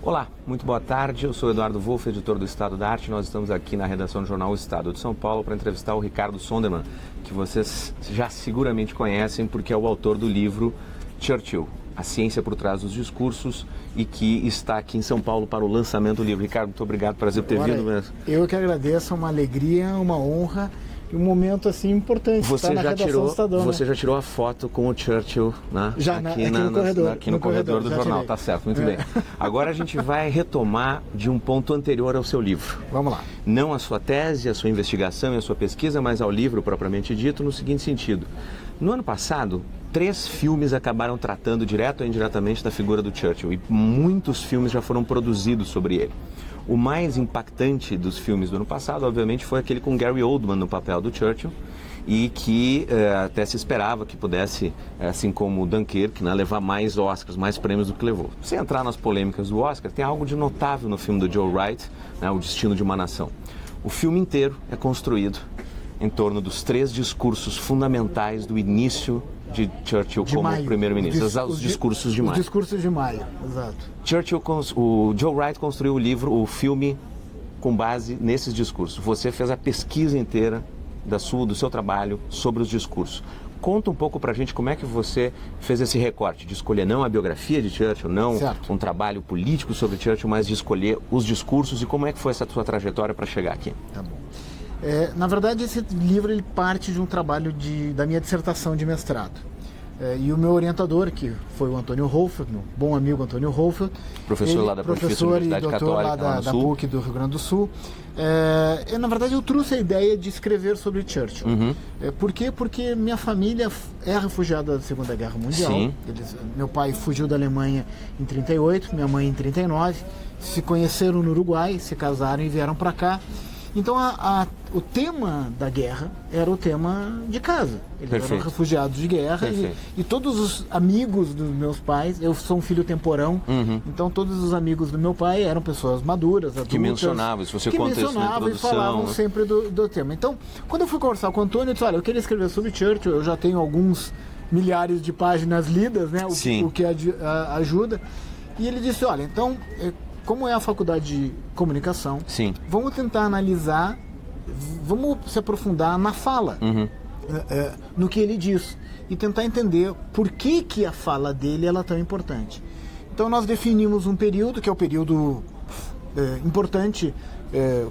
Olá, muito boa tarde. Eu sou Eduardo Wolff, editor do Estado da Arte. Nós estamos aqui na redação do jornal O Estado de São Paulo para entrevistar o Ricardo Sondermann, que vocês já seguramente conhecem porque é o autor do livro Churchill, a ciência por trás dos discursos, e que está aqui em São Paulo para o lançamento do livro. Ricardo, muito obrigado, prazer por ter vindo mesmo. Eu que agradeço, é uma alegria, uma honra e um momento assim importante. Você já tirou a foto com o Churchill, né? Já, aqui no corredor do jornal, tá certo, muito bem. Agora a gente vai retomar de um ponto anterior ao seu livro. Vamos lá. Não a sua tese, a sua investigação e a sua pesquisa, mas ao livro propriamente dito, no seguinte sentido. No ano passado, 3 filmes acabaram tratando direto ou indiretamente da figura do Churchill e muitos filmes já foram produzidos sobre ele. O mais impactante dos filmes do ano passado, obviamente, foi aquele com Gary Oldman no papel do Churchill e que até se esperava que pudesse, assim como Dunkirk, né, levar mais Oscars, mais prêmios do que levou. Sem entrar nas polêmicas do Oscar, tem algo de notável no filme do Joe Wright, né, O Destino de uma Nação. O filme inteiro é construído em torno dos 3 discursos fundamentais do início de Churchill como primeiro-ministro, os discursos de maio. Os discursos de maio, exato. O Joe Wright construiu o filme com base nesses discursos. Você fez a pesquisa inteira do seu trabalho sobre os discursos. Conta um pouco pra gente como é que você fez esse recorte de escolher não a biografia de Churchill, não um trabalho político sobre Churchill, mas de escolher os discursos e como é que foi essa sua trajetória para chegar aqui. Tá bom. Na verdade, esse livro ele parte de um trabalho da minha dissertação de mestrado. E o meu orientador, que foi o Antônio Hohlfeld, meu bom amigo Antônio Hohlfeld, professor lá da Universidade Católica da PUC do Rio Grande do Sul. Na verdade, eu trouxe a ideia de escrever sobre Churchill. Uhum. Por quê? Porque minha família é refugiada da Segunda Guerra Mundial. Sim. Meu pai fugiu da Alemanha em 1938, minha mãe em 1939. Se conheceram no Uruguai, se casaram e vieram para cá. Então o tema da guerra era o tema de casa. Eles eram refugiados de guerra e todos os amigos dos meus pais, eu sou um filho temporão, então todos os amigos do meu pai eram pessoas maduras, adultas. Que mencionavam, se você conta isso na introdução. E falavam sempre do tema. Então, quando eu fui conversar com o Antônio, eu disse, olha, eu queria escrever sobre Churchill, eu já tenho alguns milhares de páginas lidas, né, o que ajuda. E ele disse, olha, então, como é a faculdade de comunicação, vamos tentar analisar, vamos se aprofundar na fala, no que ele diz, e tentar entender por que a fala dele ela é tão importante. Então nós definimos um período, que é o período importante,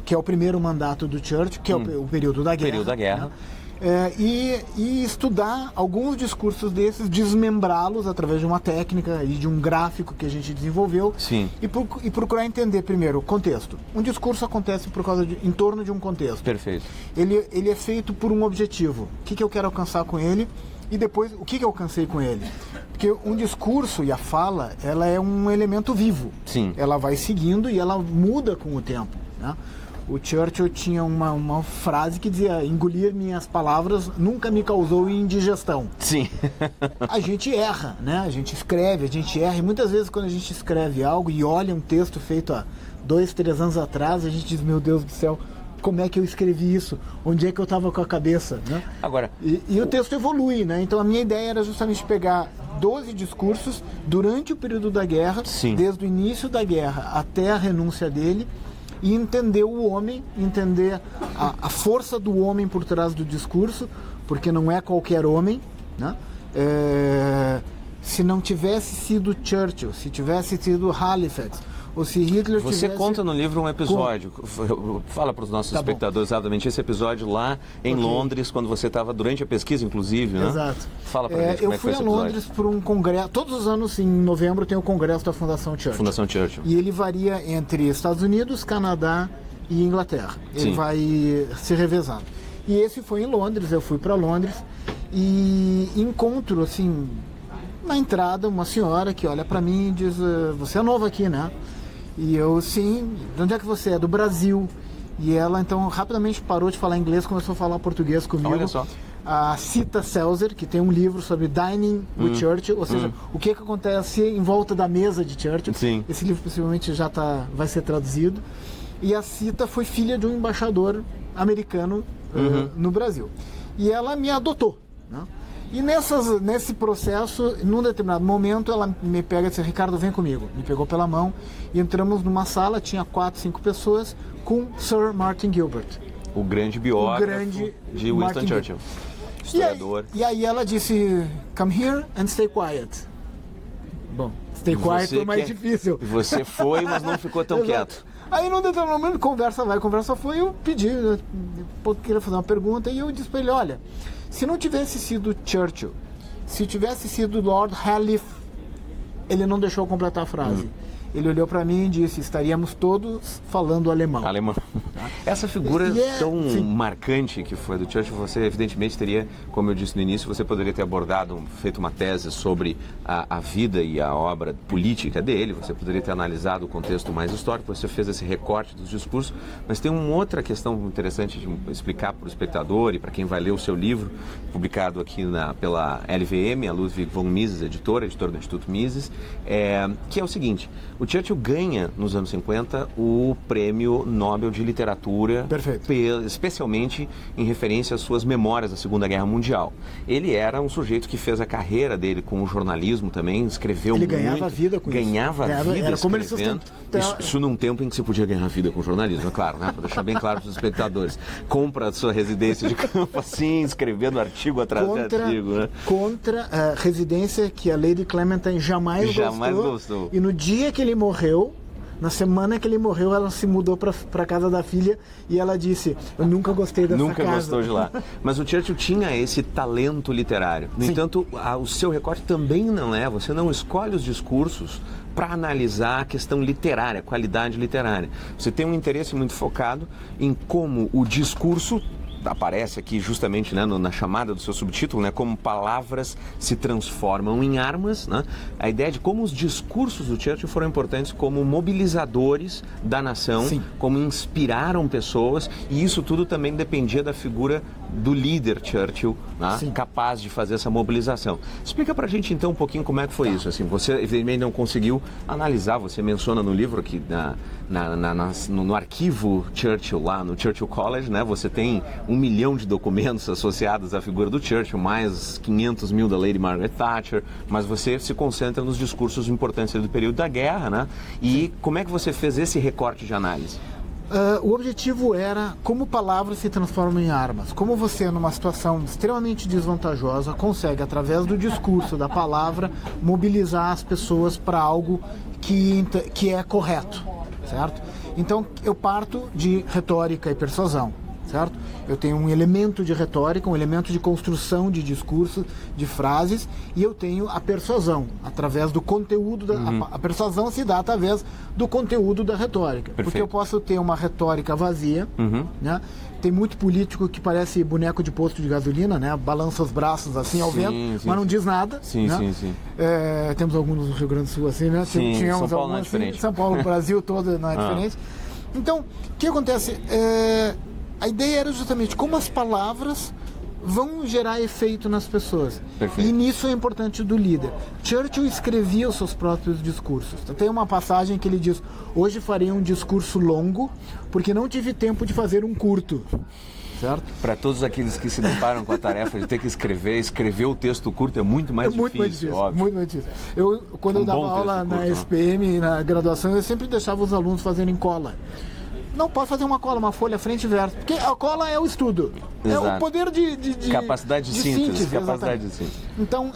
que é o primeiro mandato do Churchill, que é o período da guerra. Né? E estudar alguns discursos desses, desmembrá-los através de uma técnica e de um gráfico que a gente desenvolveu e procurar entender primeiro o contexto. Um discurso acontece em torno de um contexto. Perfeito. Ele é feito por um objetivo. O que eu quero alcançar com ele e depois o que eu alcancei com ele. Porque um discurso e a fala, ela é um elemento vivo. Sim. Ela vai seguindo e ela muda com o tempo, né? O Churchill tinha uma frase que dizia: engolir minhas palavras nunca me causou indigestão. Sim. A gente erra, né? A gente escreve, a gente erra. E muitas vezes quando a gente escreve algo e olha um texto feito há 2, 3 anos atrás, a gente diz, meu Deus do céu, como é que eu escrevi isso? Onde é que eu estava com a cabeça? Né? Agora, e o texto evolui, né? Então a minha ideia era justamente pegar 12 discursos durante o período da guerra, desde o início da guerra até a renúncia dele, e entender o homem, entender a força do homem por trás do discurso, porque não é qualquer homem, né? Se não tivesse sido Churchill, se tivesse sido Halifax, ou se Hitler tivesse... Você conta no livro um episódio, fala para os nossos espectadores exatamente esse episódio lá em Londres, quando você estava durante a pesquisa, inclusive, né? Exato. Fala para gente como é que foi esse episódio. Eu fui a Londres por um congresso, todos os anos em novembro tem o congresso da Fundação Churchill. E ele varia entre Estados Unidos, Canadá e Inglaterra. Ele vai se revezando. E esse foi em Londres, eu fui para Londres e encontro, assim, na entrada, uma senhora que olha para mim e diz, você é novo aqui, né? E eu, sim, de onde é que você é? Do Brasil. E ela, então, rapidamente parou de falar inglês, começou a falar português comigo. Olha só. A Sita Selzer, que tem um livro sobre Dining with Churchill, ou seja, o que acontece em volta da mesa de Churchill. Sim. Esse livro possivelmente vai ser traduzido. E a Sita foi filha de um embaixador americano no Brasil. E ela me adotou, né? E nesse processo, num determinado momento, ela me pega e diz: Ricardo, vem comigo. Me pegou pela mão e entramos numa sala, tinha 4, 5 pessoas, com Sir Martin Gilbert. O grande biógrafo de Winston Churchill. Historiador. E aí ela disse: come here and stay quiet. Bom, stay quiet foi mais difícil. Você foi, mas não ficou tão quieto. Aí num determinado momento, conversa foi, eu pedi, eu queria fazer uma pergunta, e eu disse para ele: olha, se não tivesse sido Churchill, se tivesse sido Lord Halifax, ele não deixou eu completar a frase. Ele olhou para mim e disse: estaríamos todos falando alemão. Essa figura tão marcante que foi do Churchill, você evidentemente teria, como eu disse no início, você poderia ter abordado, feito uma tese sobre a vida e a obra política dele, você poderia ter analisado o contexto mais histórico, você fez esse recorte dos discursos, mas tem uma outra questão interessante de explicar para o espectador e para quem vai ler o seu livro, publicado aqui pela LVM, a Ludwig von Mises, editora do Instituto Mises, que é o seguinte: o Churchill ganha, nos anos 50, o Prêmio Nobel de Literatura, especialmente em referência às suas memórias da Segunda Guerra Mundial. Ele era um sujeito que fez a carreira dele com o jornalismo também, escreveu muito. Ele ganhava vida com isso. Ganhava vida era como escrevendo. Isso num tempo em que se podia ganhar vida com jornalismo, é claro, né? Para deixar bem claro para os espectadores. Compra a sua residência de campo assim, escrevendo artigo atrás de artigo, né? Contra a residência que a Lady Clementine jamais gostou. E no dia que ele morreu, na semana que ele morreu, ela se mudou para casa da filha e ela disse: eu nunca gostei dessa casa. Nunca gostou de lá. Mas o Churchill tinha esse talento literário. No entanto, o seu recorte também não é. Você não escolhe os discursos para analisar a questão literária, a qualidade literária. Você tem um interesse muito focado em como o discurso aparece aqui justamente, né, na chamada do seu subtítulo, né, como palavras se transformam em armas, né? A ideia de como os discursos do Churchill foram importantes como mobilizadores da nação, como inspiraram pessoas, e isso tudo também dependia da figura do líder Churchill, né, capaz de fazer essa mobilização. Explica pra gente então um pouquinho como é que foi isso. Assim, você evidentemente não conseguiu analisar, você menciona no livro que no arquivo Churchill lá no Churchill College, né, você tem 1 milhão de documentos associados à figura do Churchill, mais 500 mil da Lady Margaret Thatcher, mas você se concentra nos discursos importantes do período da guerra, né? E como é que você fez esse recorte de análise? O objetivo era como palavras se transformam em armas. Como você, numa situação extremamente desvantajosa, consegue, através do discurso, da palavra, mobilizar as pessoas para algo que é correto, certo? Então, eu parto de retórica e persuasão, certo? Eu tenho um elemento de retórica, um elemento de construção de discurso, de frases, e eu tenho a persuasão, através do conteúdo. A persuasão se dá através do conteúdo da retórica. Perfeito. Porque eu posso ter uma retórica vazia, né? Tem muito político que parece boneco de posto de gasolina, né? Balança os braços assim ao vento, mas não diz nada. Né? Temos alguns no Rio Grande do Sul assim, né? Tínhamos São Paulo não é diferente. Assim, São Paulo, o Brasil todo não é diferente. Então, o que acontece? A ideia era justamente como as palavras vão gerar efeito nas pessoas. Perfeito. E nisso é importante do líder. Churchill escrevia os seus próprios discursos. Tem uma passagem que ele diz: hoje farei um discurso longo porque não tive tempo de fazer um curto. Certo? Para todos aqueles que se deparam com a tarefa de ter que escrever o texto curto é muito mais difícil, óbvio. Muito mais difícil. Quando eu dava aula na SPM, na graduação, eu sempre deixava os alunos fazerem cola. Não pode fazer uma cola, uma folha frente e verso, porque a cola é o estudo. Exato. É o poder de capacidade de síntese. Capacidade de síntese. Então,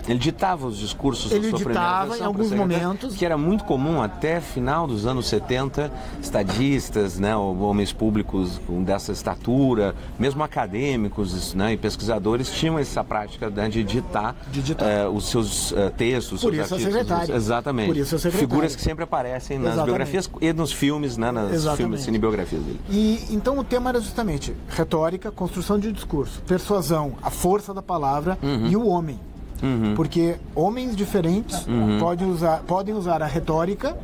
ele ditava os discursos. Ele ditava em alguns momentos. Que era muito comum até final dos anos 70, estadistas, né, homens públicos dessa estatura, mesmo acadêmicos, né, e pesquisadores tinham essa prática, né, de ditar os seus textos, Por isso artigos. Secretário. Exatamente. Por isso figuras que sempre aparecem nas biografias e nos filmes, né, nas cinebiografias dele. E então o tema era justamente retórica, construção de discurso, persuasão, a força da palavra e o homem. Porque homens diferentes podem usar a retórica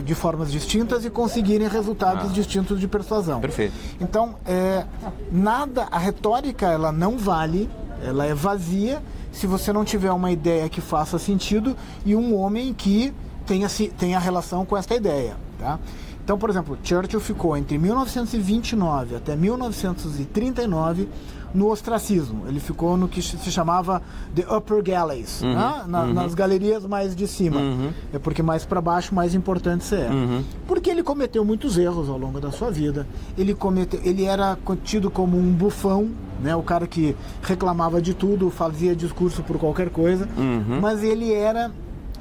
de formas distintas e conseguirem resultados distintos de persuasão. Perfeito. Então, a retórica ela não vale, ela é vazia se você não tiver uma ideia que faça sentido e um homem que tenha relação com esta ideia. Tá? Então, por exemplo, Churchill ficou entre 1929 até 1939 no ostracismo. Ele ficou no que se chamava The Upper Galleys, né? Nas galerias mais de cima. É porque mais para baixo, mais importante você é. Porque ele cometeu muitos erros ao longo da sua vida. Ele era tido como um bufão, né? O cara que reclamava de tudo, fazia discurso por qualquer coisa, mas ele era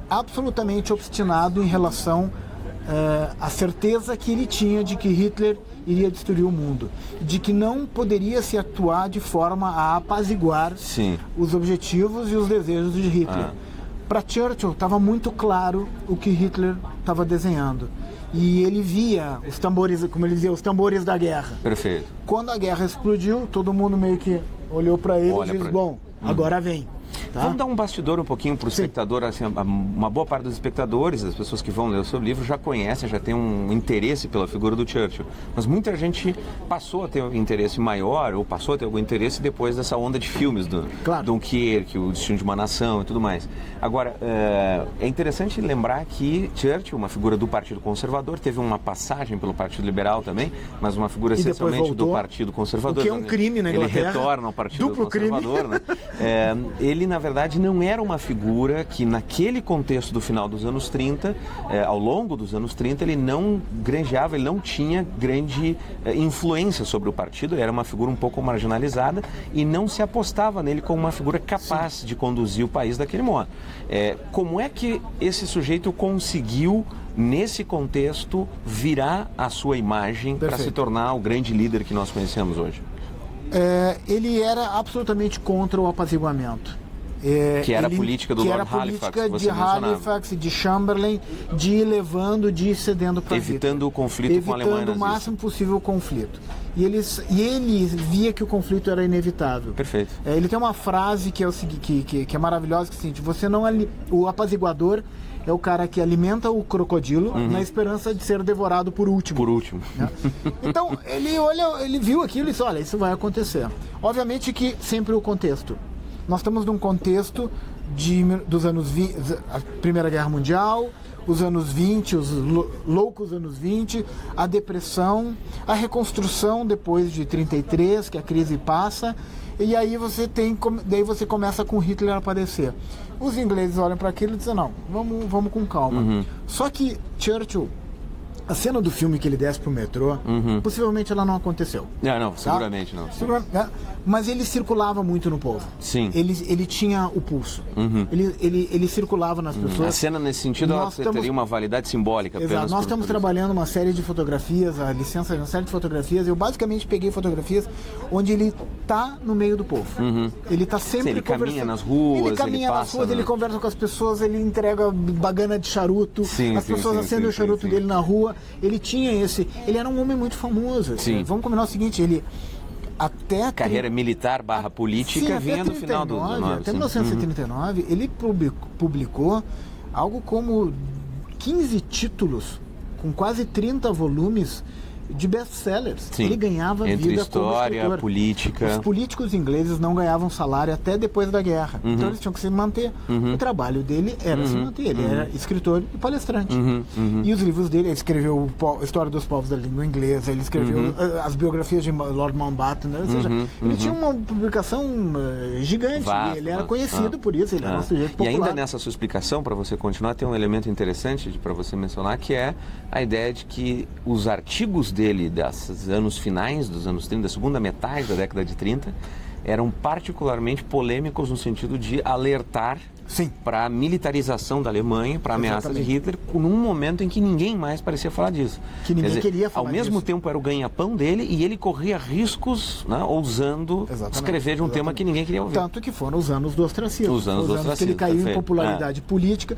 absolutamente obstinado em relação à certeza que ele tinha de que Hitler iria destruir o mundo, de que não poderia se atuar de forma a apaziguar os objetivos e os desejos de Hitler. Para Churchill estava muito claro o que Hitler estava desenhando. E ele via os tambores, como ele dizia, os tambores da guerra. Perfeito. Quando a guerra explodiu, todo mundo meio que olhou para ele e disse, bom, agora vem. Tá? Vamos dar um bastidor um pouquinho para o espectador. Assim, uma boa parte dos espectadores, das pessoas que vão ler o seu livro, já conhecem, já tem um interesse pela figura do Churchill. Mas muita gente passou a ter um interesse maior, ou passou a ter algum interesse depois dessa onda de filmes do Dunkirk, O Destino de uma Nação e tudo mais. Agora, é interessante lembrar que Churchill, uma figura do Partido Conservador, teve uma passagem pelo Partido Liberal também, mas uma figura essencialmente do Partido Conservador. O que é um crime na Inglaterra. Ele retorna ao Partido Conservador, né? Ele, na verdade, não era uma figura que, naquele contexto do final dos anos 30, ao longo dos anos 30, ele não granjeava, ele não tinha grande influência sobre o partido, ele era uma figura um pouco marginalizada e não se apostava nele como uma figura capaz de conduzir o país daquele modo. Como é que esse sujeito conseguiu, nesse contexto, virar a sua imagem para se tornar o grande líder que nós conhecemos hoje? Ele era absolutamente contra o apaziguamento. Que era a política do Lord Halifax, que você mencionava. De Halifax, de Chamberlain, de ir levando, de ir cedendo para evitando o conflito com a Alemanha nazista. Evitando o máximo possível o conflito. E ele via que o conflito era inevitável. Perfeito. Ele tem uma frase que é o seguinte, que é maravilhosa, que é o seguinte: o apaziguador é o cara que alimenta o crocodilo na esperança de ser devorado por último. Por último. Né? Então, ele viu aquilo e disse, olha, isso vai acontecer. Obviamente que sempre o contexto. Nós estamos num contexto dos anos 20, a Primeira Guerra Mundial, os anos 20, os loucos anos 20, a depressão, a reconstrução depois de 33, que a crise passa, e aí você começa com Hitler a aparecer. Os ingleses olham para aquilo e dizem, não, vamos com calma. Só que Churchill, a cena do filme que ele desce pro metrô, possivelmente ela não aconteceu. Não, seguramente não. Mas ele circulava muito no povo. Sim. Ele tinha o pulso. Ele circulava nas pessoas. A cena, nesse sentido, ela teria uma validade simbólica. Exato. Nós estamos trabalhando uma série de fotografias, a licença de uma série de fotografias. Eu basicamente peguei fotografias onde ele tá no meio do povo. Ele tá sempre ele caminha nas ruas, ele caminha nas ruas, ele conversa com as pessoas, ele entrega bagana de charuto, as pessoas acendem o charuto dele na rua. Ele tinha ele era um homem muito famoso. Vamos combinar o seguinte, ele até carreira militar / política vinha no final do até 1939, ele publicou algo como 15 títulos com quase 30 volumes de best-sellers. Ele ganhava entre vida história, como escritor. Política. Os políticos ingleses não ganhavam salário até depois da guerra. Então eles tinham que se manter. O trabalho dele era se manter. Ele era escritor e palestrante. E os livros dele, ele escreveu a História dos Povos da Língua Inglesa, ele escreveu as biografias de Lord Mountbatten, ou seja, ele tinha uma publicação gigante. Ele era conhecido por isso, ele era um sujeito popular. E ainda nessa sua explicação, para você continuar, tem um elemento interessante para você mencionar, que é a ideia de que os artigos dele, desses anos finais dos anos 30, da segunda metade da década de 30, eram particularmente polêmicos no sentido de alertar para a militarização daAlemanha, para a ameaça de Hitler, num momento em que ninguém mais parecia falar disso. Que ninguém queria falar disso. Ao mesmo tempo era o ganha-pão dele e ele corria riscos, né, ousando escrever de um tema que ninguém queria ouvir. Tanto que foram os anos do ostracismo. Os anos que ele caiu em popularidade política.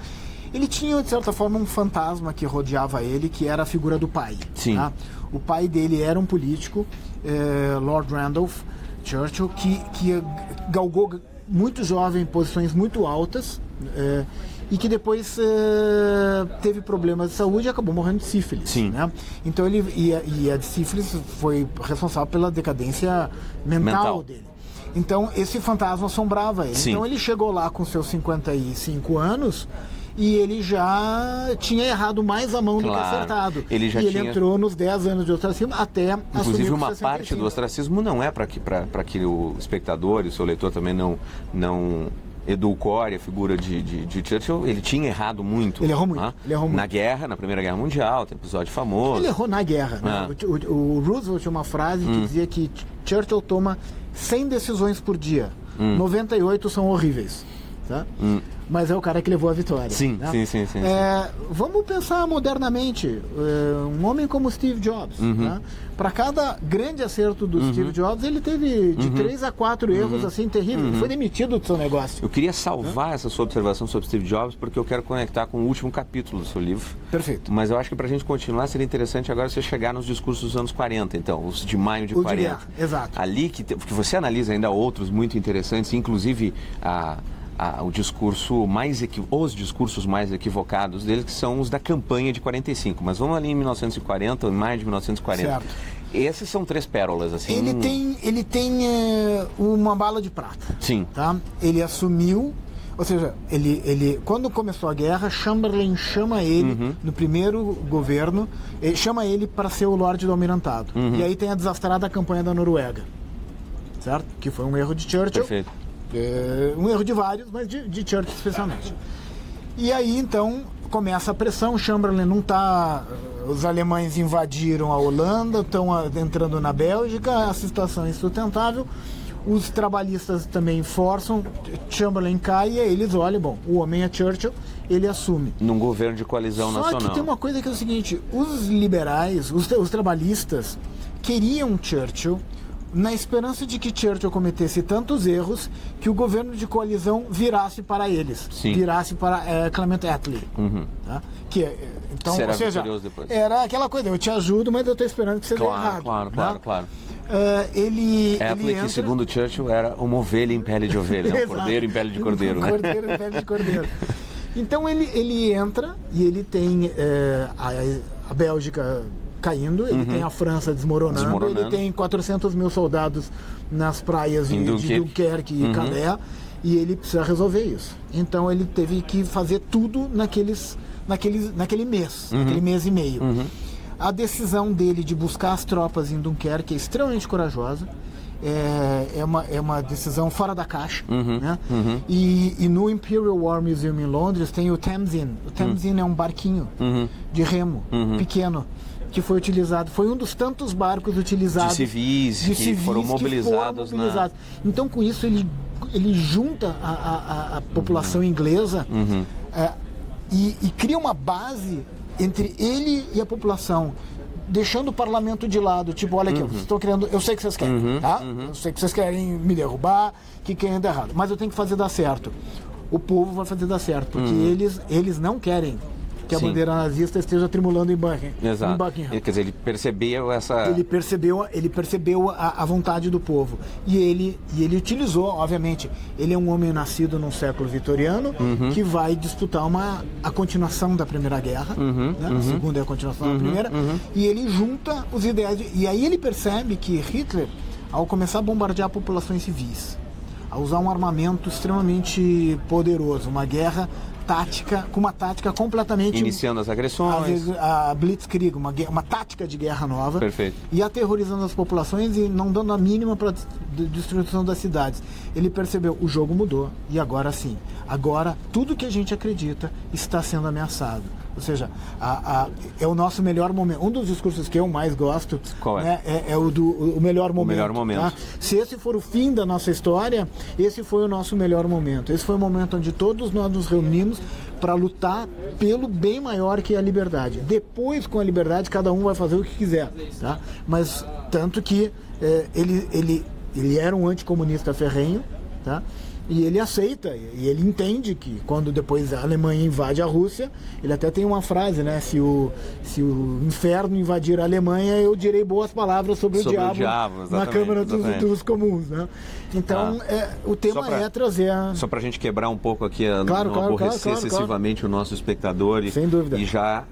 Ele tinha, de certa forma, um fantasma que rodeava ele, que era a figura do pai. Tá? O pai dele era um político, Lord Randolph Churchill, que galgou muito jovem em posições muito altas e que depois teve problemas de saúde e acabou morrendo de sífilis. Né? Então a de sífilis foi responsável pela decadência mental dele. Então esse fantasma assombrava ele. Então ele chegou lá com seus 55 anos e ele já tinha errado mais a mão do que acertado. Ele entrou nos 10 anos de ostracismo até assumir. Inclusive, uma parte do ostracismo não é para que o espectador e o seu leitor também não edulcore a figura de Churchill. Ele tinha errado muito. Ele errou muito. Na guerra, na Primeira Guerra Mundial, tem um episódio famoso. Ele errou na guerra. Né? O Roosevelt tinha uma frase que dizia que Churchill toma 100 decisões por dia. 98 são horríveis. Tá? Mas é o cara que levou a vitória. Sim, né? sim. Vamos pensar modernamente. Um homem como Steve Jobs. Né? Para cada grande acerto do Steve Jobs, ele teve de 3 a 4 erros assim terríveis. Ele foi demitido do seu negócio. Eu queria salvar essa sua observação sobre Steve Jobs, porque eu quero conectar com o último capítulo do seu livro. Perfeito. Mas eu acho que para a gente continuar seria interessante agora você chegar nos discursos dos anos 40, então, os de maio de 40. Exato. Ali que você analisa ainda outros muito interessantes, inclusive os discursos mais equivocados dele, que são os da campanha de 45. Mas vamos ali em 1940, em maio de 1940. Certo. Esses são 3 pérolas, assim. Ele tem uma bala de prata. Sim. Tá? Ele assumiu, ou seja, quando começou a guerra, Chamberlain chama ele, no primeiro governo, chama ele para ser o Lorde do Almirantado. E aí tem a desastrada campanha da Noruega. Certo? Que foi um erro de Churchill. Perfeito. Um erro de vários, mas de Churchill especialmente. E aí, então, começa a pressão. Chamberlain não está... Os alemães invadiram a Holanda, estão entrando na Bélgica, a situação é insustentável. Os trabalhistas também forçam, Chamberlain cai e aí eles olham, bom, o homem é Churchill, ele assume. Num governo de coalizão nacional. Só que tem uma coisa que é o seguinte, os liberais, os trabalhistas, queriam Churchill na esperança de que Churchill cometesse tantos erros que o governo de coalizão virasse para eles. Sim. Virasse para Clement Attlee. Tá? Então, será ou seja, depois. Era aquela coisa, eu te ajudo, mas eu estou esperando que você dê errado. Claro. Ele entra... que, segundo Churchill, era uma ovelha em pele de ovelha, um cordeiro em pele de cordeiro. Um cordeiro em pele de cordeiro. Então ele entra e ele tem a Bélgica caindo, ele tem a França desmoronando, ele tem 400 mil soldados nas praias de Dunkerque e Calais, e ele precisa resolver isso. Então ele teve que fazer tudo naquele mês e meio. A decisão dele de buscar as tropas em Dunkerque é extremamente corajosa. É uma decisão fora da caixa. Né? E no Imperial War Museum em Londres tem o Thames Inn. O Thames Inn é um barquinho de remo pequeno que foi utilizado, foi um dos tantos barcos utilizados de civis que foram mobilizados. Então, com isso, ele junta a população inglesa e cria uma base entre ele e a população, deixando o parlamento de lado, tipo, olha aqui, vocês estão querendo, eu sei que vocês querem, tá? Eu sei que vocês querem me derrubar, que querem dar errado, mas eu tenho que fazer dar certo. O povo vai fazer dar certo, porque eles não querem que a bandeira nazista esteja tremulando em Buckingham. Exato. Quer dizer, ele percebeu essa... Ele percebeu a vontade do povo. E ele utilizou, obviamente, ele é um homem nascido num século vitoriano, que vai disputar a continuação da Primeira Guerra, né? A segunda é a continuação da Primeira, e ele junta os ideais... E aí ele percebe que Hitler, ao começar a bombardear populações civis, a usar um armamento extremamente poderoso, uma guerra tática, com uma tática completamente... Iniciando as agressões. A Blitzkrieg, uma tática de guerra nova. Perfeito. E aterrorizando as populações e não dando a mínima para a destruição das cidades. Ele percebeu, o jogo mudou. E agora sim. Agora, tudo que a gente acredita está sendo ameaçado. Ou seja, é o nosso melhor momento. Um dos discursos que eu mais gosto, qual é? Né, é o do o melhor momento. O melhor momento. Tá? Se esse for o fim da nossa história, esse foi o nosso melhor momento. Esse foi o momento onde todos nós nos reunimos para lutar pelo bem maior que a liberdade. Depois, com a liberdade, cada um vai fazer o que quiser. Tá? Mas, tanto que ele era um anticomunista ferrenho, tá? E ele aceita, e ele entende que quando depois a Alemanha invade a Rússia, ele até tem uma frase, né? Se o inferno invadir a Alemanha, eu direi boas palavras sobre o diabo na Câmara dos Comuns, né? Então, o tema é trazer Só pra gente quebrar um pouco aqui, não aborrecer excessivamente o nosso espectador sem dúvida. E já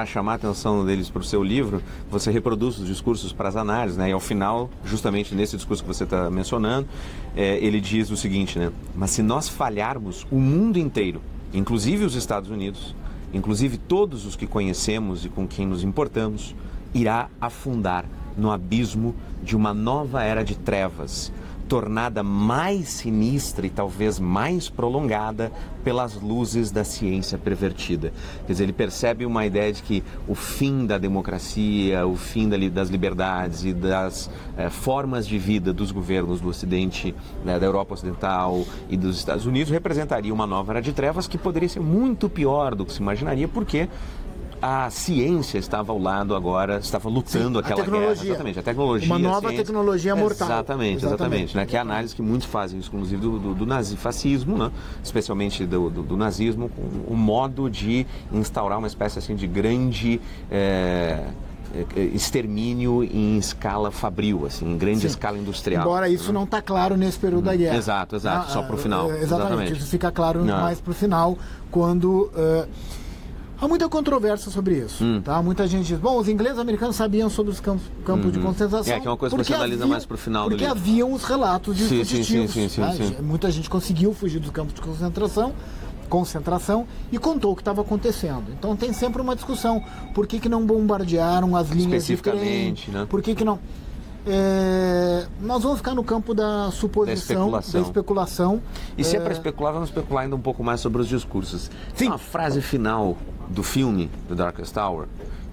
chamar a atenção deles para o seu livro, você reproduz os discursos para as análises, né? E ao final, justamente nesse discurso que você está mencionando, ele diz o seguinte, né? Mas se nós falharmos, o mundo inteiro inclusive os Estados Unidos, inclusive todos os que conhecemos e com quem nos importamos, irá afundar no abismo de uma nova era de trevas, tornada mais sinistra e talvez mais prolongada pelas luzes da ciência pervertida. Quer dizer, ele percebe uma ideia de que o fim da democracia, o fim das liberdades e das formas de vida dos governos do Ocidente, da Europa Ocidental e dos Estados Unidos representaria uma nova era de trevas que poderia ser muito pior do que se imaginaria, porque a ciência estava ao lado agora, estava lutando aquela guerra. Exatamente, a tecnologia. Uma nova tecnologia mortal. Exatamente. Né? Que é a análise que muitos fazem, inclusive do nazifascismo, né? Especialmente do nazismo, com o modo de instaurar uma espécie assim, de grande extermínio em escala fabril, assim, em grande escala industrial. Embora isso não está claro nesse período da guerra. Exato, só para o final. Exatamente, isso fica claro mais para o final, quando... Há muita controvérsia sobre isso, tá? Muita gente diz, bom, os ingleses e americanos sabiam sobre os campos de concentração. Que é uma coisa que você analisa mais pro final do livro. Porque haviam os relatos de fugitivos. Sim. Muita gente conseguiu fugir dos campos de concentração e contou o que estava acontecendo. Então tem sempre uma discussão. Por que não bombardearam as linhas de trem? Especificamente, né? Por que não... nós vamos ficar no campo da suposição, da especulação. E se é para especular, vamos especular ainda um pouco mais sobre os discursos. Tem uma frase final do filme The Darkest Tower,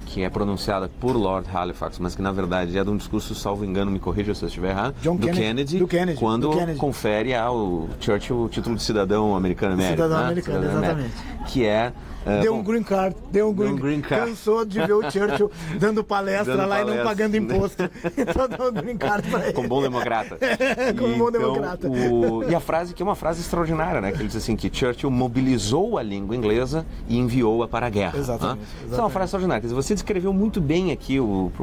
que é pronunciada por Lord Halifax, mas que na verdade é de um discurso, salvo engano, me corrija se eu estiver errado, do Kennedy, quando confere ao Churchill o título de cidadão americano emérito. Cidadão americano, exatamente. Que é... Deu um green card. Cansou de ver o Churchill dando palestra lá e não pagando imposto. Então deu um green card para ele. Como bom democrata. Democrata. E a frase que é uma frase extraordinária, né? Que ele diz assim, que Churchill mobilizou a língua inglesa e enviou-a para a guerra. Exatamente. Isso é uma frase extraordinária. Quer dizer, você descreveu muito bem aqui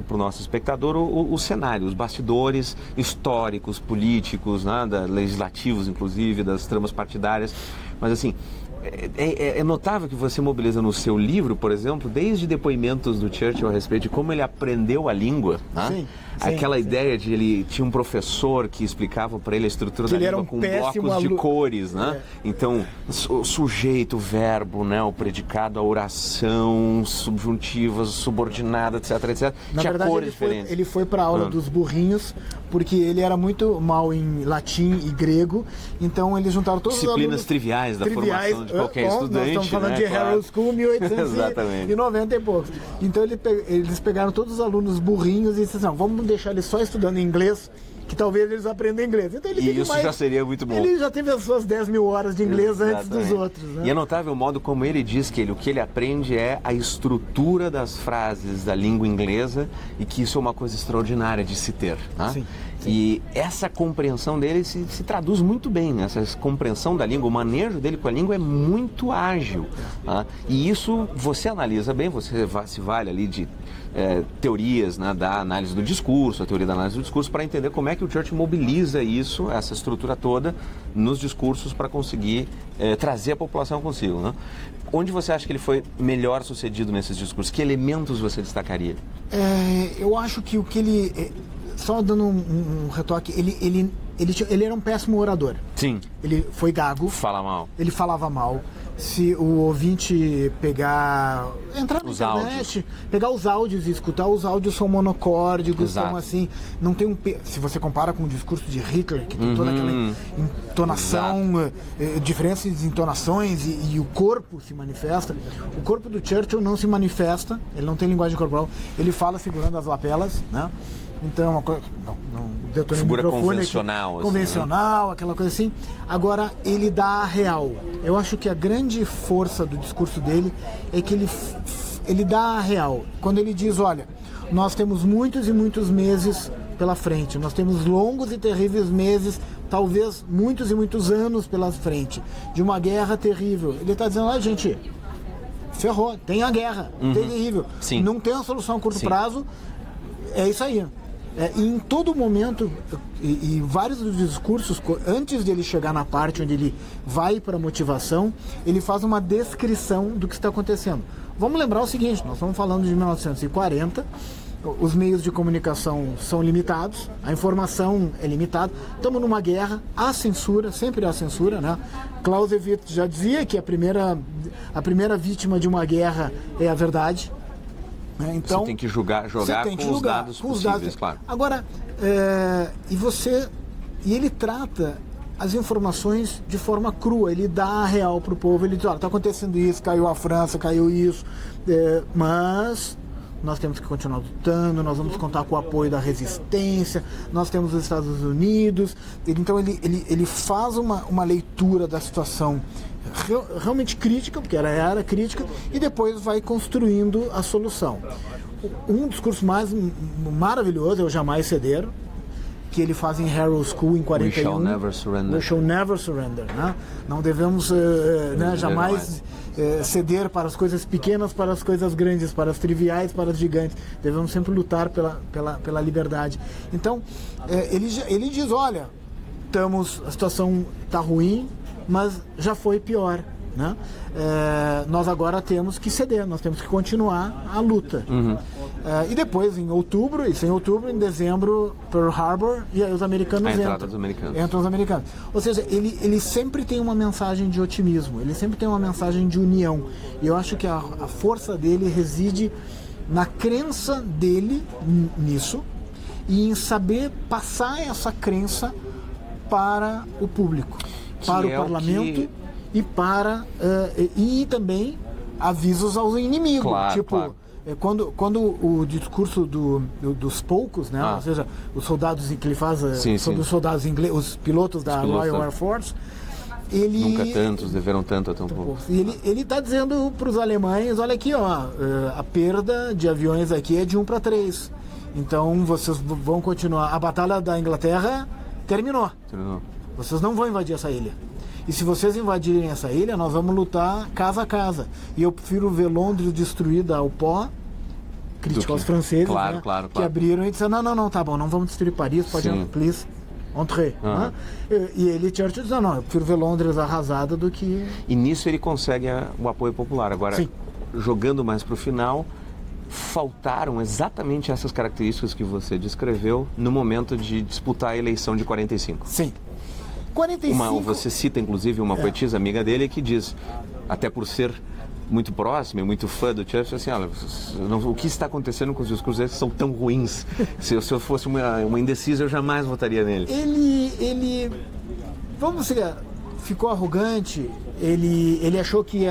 para o nosso espectador o cenário, os bastidores históricos, políticos, né? Legislativos, inclusive, das tramas partidárias. Mas assim... É notável que você mobiliza no seu livro, por exemplo, desde depoimentos do Churchill a respeito de como ele aprendeu a língua. Né? Aquela ideia de ele tinha um professor que explicava para ele a estrutura da língua com blocos de cores, né? Então, o sujeito, o verbo, né? O predicado, a oração, subjuntivas, subordinada, etc. Na tinha verdade, cores diferentes. Ele foi para a aula dos burrinhos, porque ele era muito mal em latim e grego, então eles juntaram todos os disciplinas triviais da formação de qualquer estudante. Nós estamos falando de Harrow School, 1890 e poucos. Então eles pegaram todos os alunos burrinhos e disseram, vamos deixar eles só estudando inglês, que talvez eles aprendam inglês. Então, já seria muito bom. Ele já teve as suas 10 mil horas de inglês antes dos outros. Né? E é notável o modo como ele diz que o que ele aprende é a estrutura das frases da língua inglesa e que isso é uma coisa extraordinária de se ter. Né? Sim. E essa compreensão dele se traduz muito bem, né? Essa compreensão da língua, o manejo dele com a língua é muito ágil. Tá? E isso você analisa bem, você se vale ali de teorias, né, da análise do discurso, a teoria da análise do discurso, para entender como é que o Churchill mobiliza isso, essa estrutura toda, nos discursos para conseguir trazer a população consigo. Né? Onde você acha que ele foi melhor sucedido nesses discursos? Que elementos você destacaria? Eu acho que o que ele... Só dando um retoque, ele era um péssimo orador. Sim. Ele foi gago. Fala mal. Ele falava mal. Se o ouvinte entrar na internet, pegar os áudios e escutar, os áudios são monocórdicos, são assim, não tem se você compara com o discurso de Hitler, que tem toda aquela entonação, diferenças de entonações e o corpo se manifesta. O corpo do Churchill não se manifesta, ele não tem linguagem corporal, ele fala segurando as lapelas, né? Então, uma coisa, não figura convencional. Convencional, né? Aquela coisa assim. Agora, ele dá a real. Eu acho que a grande força do discurso dele é que ele dá a real. Quando ele diz, olha, nós temos muitos e muitos meses pela frente, nós temos longos e terríveis meses, talvez muitos e muitos anos pela frente, de uma guerra terrível. Ele está dizendo, gente, ferrou, tem a guerra, terrível. Sim. Não tem uma solução a curto prazo, é isso aí. E em todo momento, e vários dos discursos, antes de ele chegar na parte onde ele vai para a motivação, ele faz uma descrição do que está acontecendo. Vamos lembrar o seguinte, nós estamos falando de 1940, os meios de comunicação são limitados, a informação é limitada, estamos numa guerra, há censura, sempre há censura, né? Clausewitz já dizia que a primeira vítima de uma guerra é a verdade. Né? Então, você tem que jogar com os dados possíveis, claro. Agora, e ele trata as informações de forma crua, ele dá a real para o povo, ele diz, olha, está acontecendo isso, caiu a França, caiu isso, mas nós temos que continuar lutando, nós vamos contar com o apoio da resistência, nós temos os Estados Unidos. Então ele faz uma leitura da situação realmente crítica, porque era crítica, e depois vai construindo a solução. Um discurso mais maravilhoso é o Jamais Ceder, que ele faz em Harrow School em 41. We shall never surrender. We shall never surrender. Né? Não devemos jamais ceder para as coisas pequenas, para as coisas grandes, para as triviais, para as gigantes. Devemos sempre lutar pela liberdade. Então, ele diz, olha, a situação está ruim, mas já foi pior. Né? Nós agora temos que ceder, nós temos que continuar a luta. E depois, em dezembro, Pearl Harbor, e aí os americanos entram os americanos. Ou seja, ele sempre tem uma mensagem de otimismo, ele sempre tem uma mensagem de união. E eu acho que a força dele reside na crença dele nisso e em saber passar essa crença para o público, para o parlamento. E também avisos aos inimigos. Claro, claro. Quando o discurso dos poucos, né? Ou seja, os soldados que ele faz sobre os soldados ingleses, os pilotos da Royal Air Force, nunca tantos deveram tanto a tão pouco. E ele está dizendo para os alemães, olha aqui, a perda de aviões aqui é de 1 para 3. Então vocês vão continuar. A batalha da Inglaterra terminou. Vocês não vão invadir essa ilha. E se vocês invadirem essa ilha, nós vamos lutar casa a casa. E eu prefiro ver Londres destruída ao pó, crítica aos franceses, que abriram e disseram, não, tá bom, não vamos destruir Paris, pode please, entrez. Né? E ele, Churchill, diz, não, eu prefiro ver Londres arrasada do que... E nisso ele consegue o apoio popular. Agora, jogando mais para o final, faltaram exatamente essas características que você descreveu no momento de disputar a eleição de 45. Sim. 45... Você cita, inclusive, uma poetisa amiga dele que diz, até por ser muito próxima e muito fã do Churchill, assim, olha, o que está acontecendo com os discursos deles são tão ruins. Se eu fosse uma indecisa, eu jamais votaria nele. Ele vamos dizer, ficou arrogante, ele achou que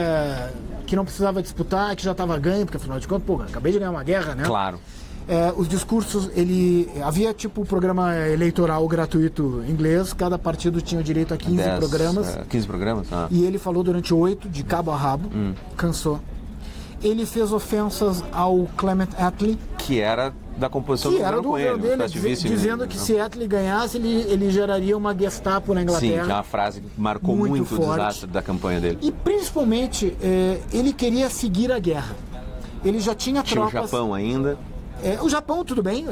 não precisava disputar, que já estava ganho, porque afinal de contas, acabei de ganhar uma guerra, né? Claro. Os discursos, havia tipo um programa eleitoral gratuito inglês, cada partido tinha o direito a 15 programas. 15 programas? E ele falou durante 8, de cabo a rabo, cansou. Ele fez ofensas ao Clement Attlee, que era da composição do governo dele, dizendo que se Attlee ganhasse, ele geraria uma Gestapo na Inglaterra. Sim, que é uma frase que marcou muito o desastre da campanha dele. E principalmente, ele queria seguir a guerra. Ele já tinha tropas... Tinha o Japão ainda... o Japão, tudo bem,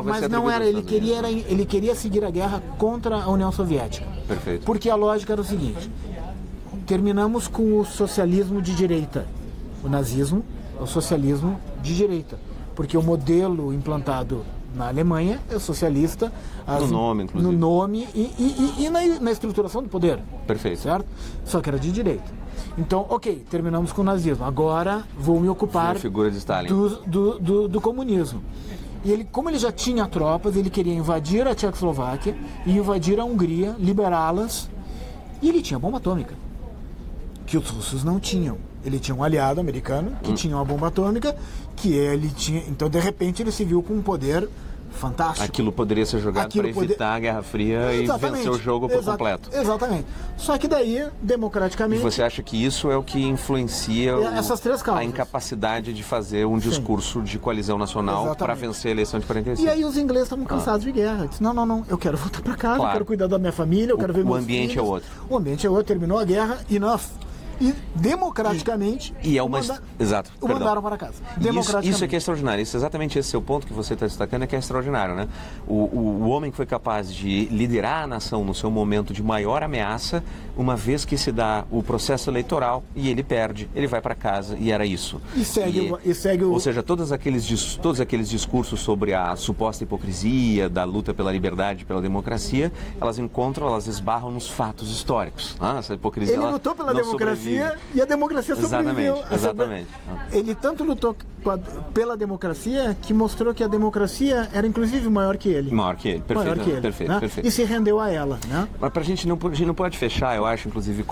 mas não era, ele queria seguir a guerra contra a União Soviética. Perfeito. Porque a lógica era o seguinte, terminamos com o socialismo de direita. O nazismo é o socialismo de direita. Porque o modelo implantado na Alemanha é socialista. No nome, inclusive. No nome e na estruturação do poder. Perfeito. Certo? Só que era de direita. Então, terminamos com o nazismo. Agora vou me ocupar figura de Stalin. Do comunismo. E como ele já tinha tropas, ele queria invadir a Tchecoslováquia e invadir a Hungria, liberá-las. E ele tinha bomba atômica, que os russos não tinham. Ele tinha um aliado americano que tinha uma bomba atômica, que ele tinha. Então, de repente, ele se viu com um poder fantástico. Aquilo poderia ser jogado para evitar a Guerra Fria e vencer o jogo por completo. Exatamente. Só que daí, democraticamente... E você acha que isso é o que influencia essas três causas. A incapacidade de fazer um discurso de coalizão nacional para vencer a eleição de 45? E aí os ingleses estavam cansados de guerra. Disse, não, eu quero voltar para casa, eu quero cuidar da minha família, eu quero ver meus filhos. O ambiente é outro. O ambiente é outro, terminou a guerra, enough. e democraticamente Exato. o mandaram para casa. Democraticamente. Isso é que é extraordinário. Exatamente esse seu ponto que você está destacando é que é extraordinário, né? O homem que foi capaz de liderar a nação no seu momento de maior ameaça, uma vez que se dá o processo eleitoral e ele perde, ele vai para casa e era isso. Ou seja, todos aqueles discursos sobre a suposta hipocrisia da luta pela liberdade, pela democracia, elas esbarram nos fatos históricos. Essa hipocrisia, ele lutou pela democracia e a democracia sobreviveu. Exatamente. Ele tanto lutou pela democracia que mostrou que a democracia era inclusive maior que ele. Perfeito. E se rendeu a ela, né? Mas a gente não pode fechar, eu acho, inclusive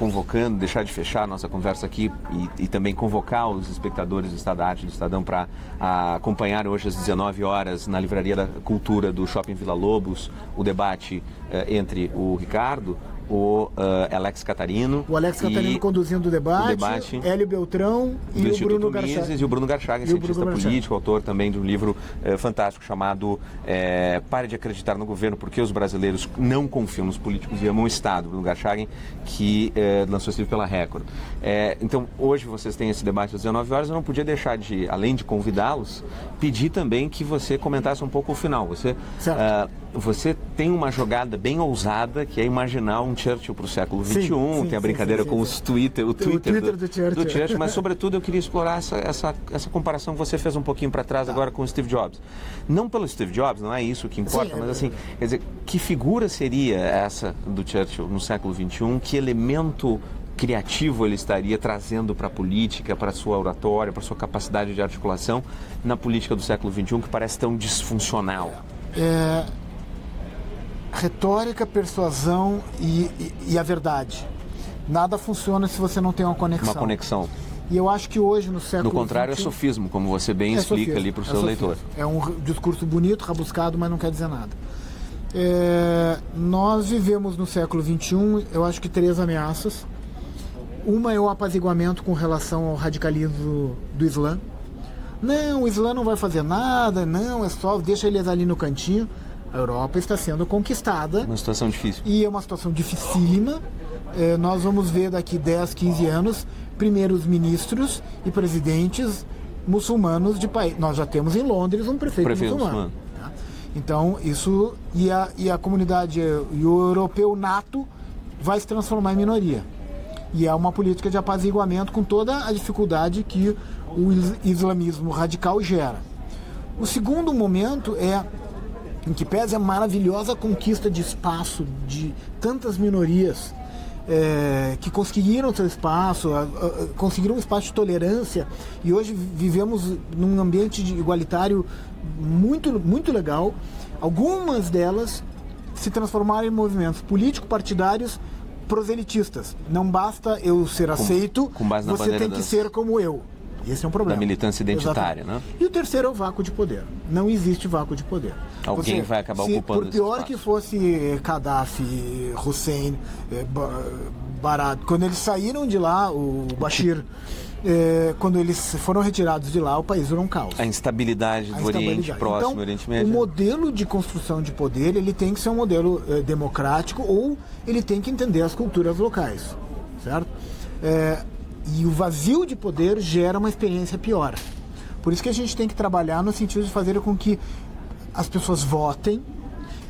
deixar de fechar a nossa conversa aqui e também convocar os espectadores do Estado da Arte e do Estadão para acompanhar hoje às 19 horas na Livraria da Cultura do Shopping Vila Lobos o debate entre o Ricardo, o Alex Catarino. O Alex Catarino conduzindo o debate, Hélio Beltrão e o Bruno Garchaga. E o Bruno Garchaga, cientista político, autor também de um livro fantástico chamado Pare de Acreditar no Governo, porque os brasileiros não confiam nos políticos e amam o Estado. Bruno Garchaga, que lançou esse livro pela Record. Então, hoje vocês têm esse debate às 19 horas, eu não podia deixar de, além de convidá-los, pedir também que você comentasse um pouco o final. Você tem uma jogada bem ousada, que é imaginar um Churchill para o século XXI, tem a brincadeira com o Twitter do Churchill, mas sobretudo eu queria explorar essa comparação que você fez um pouquinho para trás agora com o Steve Jobs. Não pelo Steve Jobs, não é isso que importa, mas assim, quer dizer, que figura seria essa do Churchill no século XXI? Que elemento criativo ele estaria trazendo para a política, para a sua oratória, para a sua capacidade de articulação na política do século XXI, que parece tão disfuncional? Retórica, persuasão e a verdade. Nada funciona se você não tem uma conexão. E eu acho que hoje, no século XXI... No contrário, é sofismo, como você bem explica ali para o seu leitor. É um discurso bonito, rabuscado, mas não quer dizer nada. Nós vivemos no século XXI, eu acho que 3 ameaças. Uma é o apaziguamento com relação ao radicalismo do Islã. Não, o Islã não vai fazer nada, não, é só deixa eles ali no cantinho. A Europa está sendo conquistada. Uma situação difícil. E é uma situação dificílima. Nós vamos ver daqui 10, 15 anos primeiros ministros e presidentes muçulmanos de país. Nós já temos em Londres um prefeito muçulmano. Tá? Então, isso... E a comunidade e o europeu nato vai se transformar em minoria. E é uma política de apaziguamento com toda a dificuldade que o islamismo radical gera. O segundo momento em que pese a maravilhosa conquista de espaço de tantas minorias que conseguiram seu espaço, conseguiram um espaço de tolerância, e hoje vivemos num ambiente igualitário muito, muito legal. Algumas delas se transformaram em movimentos político-partidários proselitistas. Não basta eu ser aceito, com base na você tem que ser como eu. Esse é um problema. Da militância identitária, né? E o terceiro é o vácuo de poder. Não existe vácuo de poder. Alguém vai acabar ocupando esse espaço. Por pior que fosse Gaddafi, Hussein, Barad, quando eles saíram de lá, o Bashir, quando eles foram retirados de lá, o país virou um caos. A instabilidade do Oriente Próximo, então, Oriente Médio. O modelo de construção de poder, ele tem que ser um modelo democrático, ou ele tem que entender as culturas locais, certo? E o vazio de poder gera uma experiência pior. Por isso que a gente tem que trabalhar no sentido de fazer com que as pessoas votem,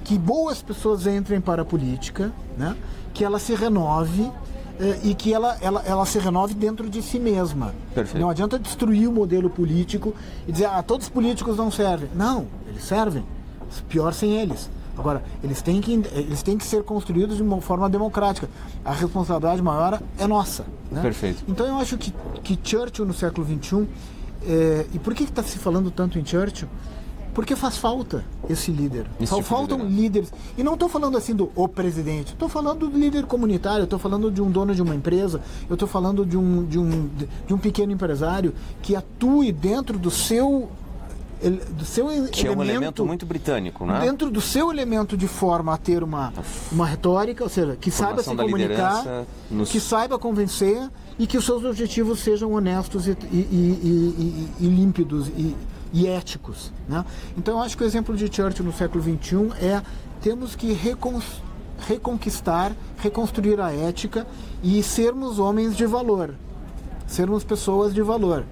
que boas pessoas entrem para a política, né? Que ela se renove e que ela se renove dentro de si mesma. Perfeito. Não adianta destruir o modelo político e dizer, todos os políticos não servem. Não, eles servem. Pior sem eles. Agora, eles têm que ser construídos de uma forma democrática. A responsabilidade maior é nossa. Né? Perfeito. Então eu acho que Churchill no século XXI... e por que está se falando tanto em Churchill? Porque faz falta esse líder. Faltam líderes. E não estou falando assim do presidente. Estou falando do líder comunitário. Estou falando de um dono de uma empresa. Eu estou falando de um pequeno empresário que atue dentro do seu que elemento, é um elemento muito britânico, né? Dentro do seu elemento de forma a ter uma retórica, ou seja, que saiba se comunicar, que saiba convencer e que os seus objetivos sejam honestos e límpidos e éticos, né? Então eu acho que o exemplo de Churchill no século XXI temos que reconquistar, reconstruir a ética e sermos homens de valor. sermos pessoas de valor.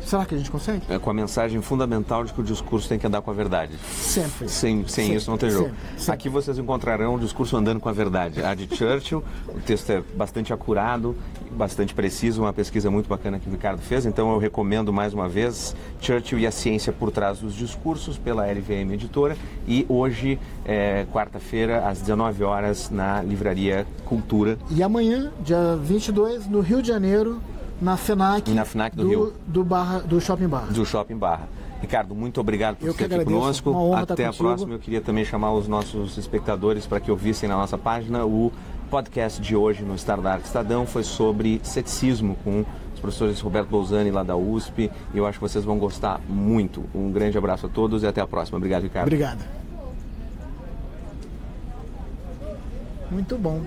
Será que a gente consegue? É com a mensagem fundamental de que o discurso tem que andar com a verdade. Sempre. Sem isso não tem jogo. Sempre. Aqui vocês encontrarão o discurso andando com a verdade. A de Churchill, o texto é bastante acurado, bastante preciso, uma pesquisa muito bacana que o Ricardo fez. Então eu recomendo mais uma vez Churchill e a ciência por trás dos discursos, pela LVM Editora. E hoje, quarta-feira, às 19 horas, na Livraria Cultura. E amanhã, dia 22, no Rio de Janeiro, na FENAC do Rio. Do Shopping Barra. Do Shopping Barra. Ricardo, muito obrigado por estar aqui conosco. Uma honra Até estar a próxima. Eu queria também chamar os nossos espectadores para que ouvissem na nossa página. O podcast de hoje no Stardust Estadão foi sobre ceticismo com os professores Roberto Bolzani lá da USP. E eu acho que vocês vão gostar muito. Um grande abraço a todos e até a próxima. Obrigado, Ricardo. Obrigado. Muito bom.